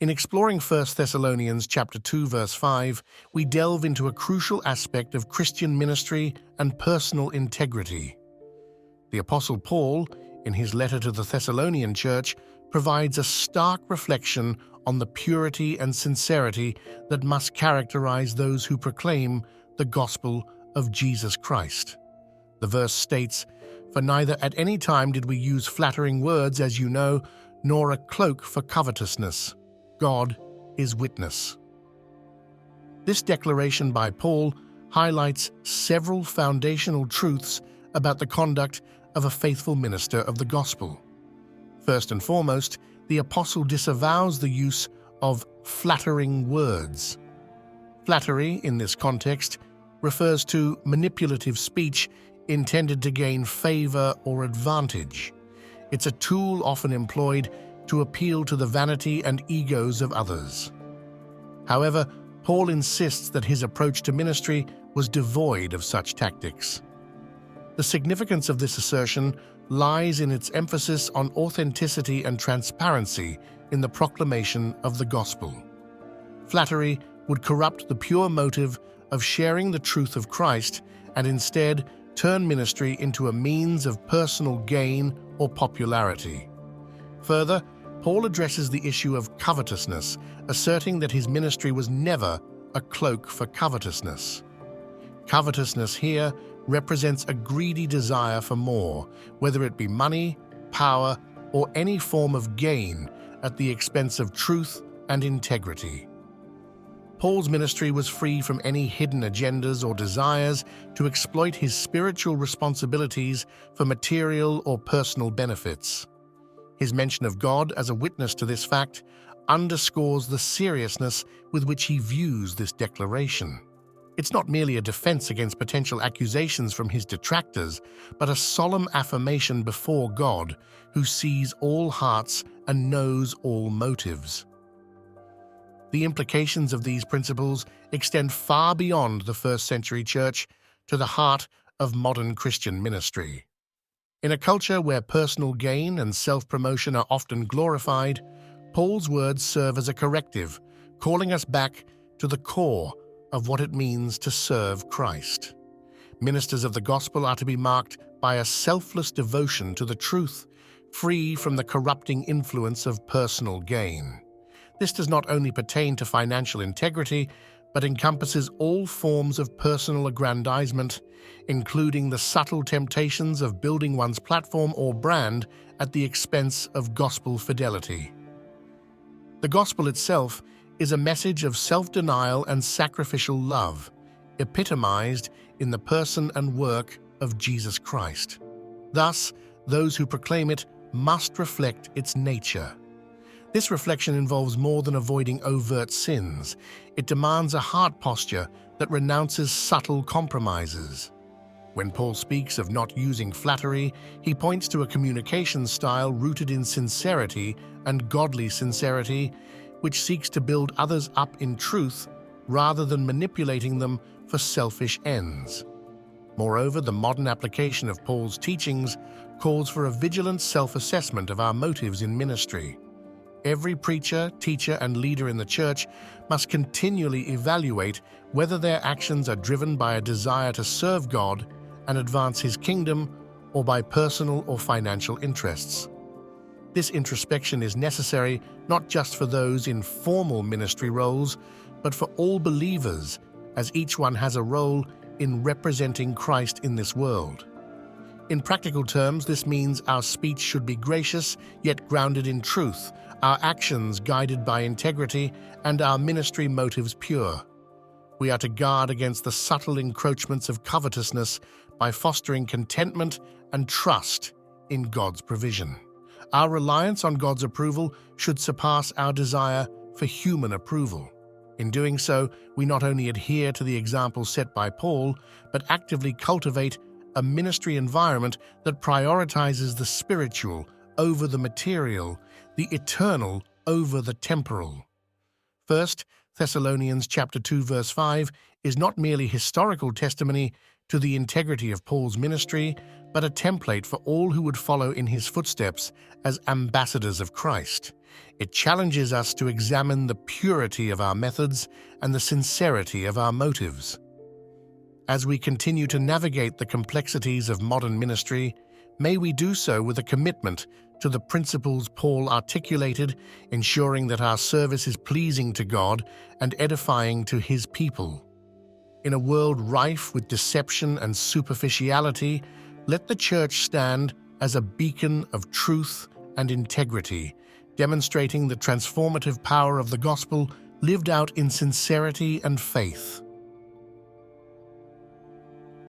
In exploring 1 Thessalonians chapter 2 verse 5, we delve into a crucial aspect of Christian ministry and personal integrity. The Apostle Paul, in his letter to the Thessalonian church, provides a stark reflection on the purity and sincerity that must characterize those who proclaim the gospel of Jesus Christ. The verse states, "For neither at any time did we use flattering words, as you know, nor a cloak for covetousness. God is witness." This declaration by Paul highlights several foundational truths about the conduct of a faithful minister of the gospel. First and foremost, the apostle disavows the use of flattering words. Flattery, in this context, refers to manipulative speech intended to gain favor or advantage. It's a tool often employed to appeal to the vanity and egos of others. However, Paul insists that his approach to ministry was devoid of such tactics. The significance of this assertion lies in its emphasis on authenticity and transparency in the proclamation of the gospel. Flattery would corrupt the pure motive of sharing the truth of Christ and instead turn ministry into a means of personal gain or popularity. Further, Paul addresses the issue of covetousness, asserting that his ministry was never a cloak for covetousness. Covetousness here represents a greedy desire for more, whether it be money, power, or any form of gain at the expense of truth and integrity. Paul's ministry was free from any hidden agendas or desires to exploit his spiritual responsibilities for material or personal benefits. His mention of God as a witness to this fact underscores the seriousness with which he views this declaration. It's not merely a defense against potential accusations from his detractors, but a solemn affirmation before God, who sees all hearts and knows all motives. The implications of these principles extend far beyond the first-century church to the heart of modern Christian ministry. In a culture where personal gain and self-promotion are often glorified, Paul's words serve as a corrective, calling us back to the core of what it means to serve Christ. Ministers of the gospel are to be marked by a selfless devotion to the truth, free from the corrupting influence of personal gain. This does not only pertain to financial integrity, but encompasses all forms of personal aggrandizement, including the subtle temptations of building one's platform or brand at the expense of gospel fidelity. The gospel itself is a message of self-denial and sacrificial love, epitomized in the person and work of Jesus Christ. Thus, those who proclaim it must reflect its nature. This reflection involves more than avoiding overt sins. It demands a heart posture that renounces subtle compromises. When Paul speaks of not using flattery, he points to a communication style rooted in sincerity and godly sincerity, which seeks to build others up in truth rather than manipulating them for selfish ends. Moreover, the modern application of Paul's teachings calls for a vigilant self-assessment of our motives in ministry. Every preacher, teacher, and leader in the church must continually evaluate whether their actions are driven by a desire to serve God and advance His kingdom, or by personal or financial interests. This introspection is necessary not just for those in formal ministry roles, but for all believers, as each one has a role in representing Christ in this world. In practical terms, this means our speech should be gracious, yet grounded in truth, our actions guided by integrity, and our ministry motives pure. We are to guard against the subtle encroachments of covetousness by fostering contentment and trust in God's provision. Our reliance on God's approval should surpass our desire for human approval. In doing so, we not only adhere to the example set by Paul, but actively cultivate a ministry environment that prioritizes the spiritual over the material, the eternal over the temporal. 1 Thessalonians chapter 2 verse 5 is not merely historical testimony to the integrity of Paul's ministry, but a template for all who would follow in his footsteps as ambassadors of Christ. It challenges us to examine the purity of our methods and the sincerity of our motives. As we continue to navigate the complexities of modern ministry, may we do so with a commitment to the principles Paul articulated, ensuring that our service is pleasing to God and edifying to His people. In a world rife with deception and superficiality, let the Church stand as a beacon of truth and integrity, demonstrating the transformative power of the gospel lived out in sincerity and faith.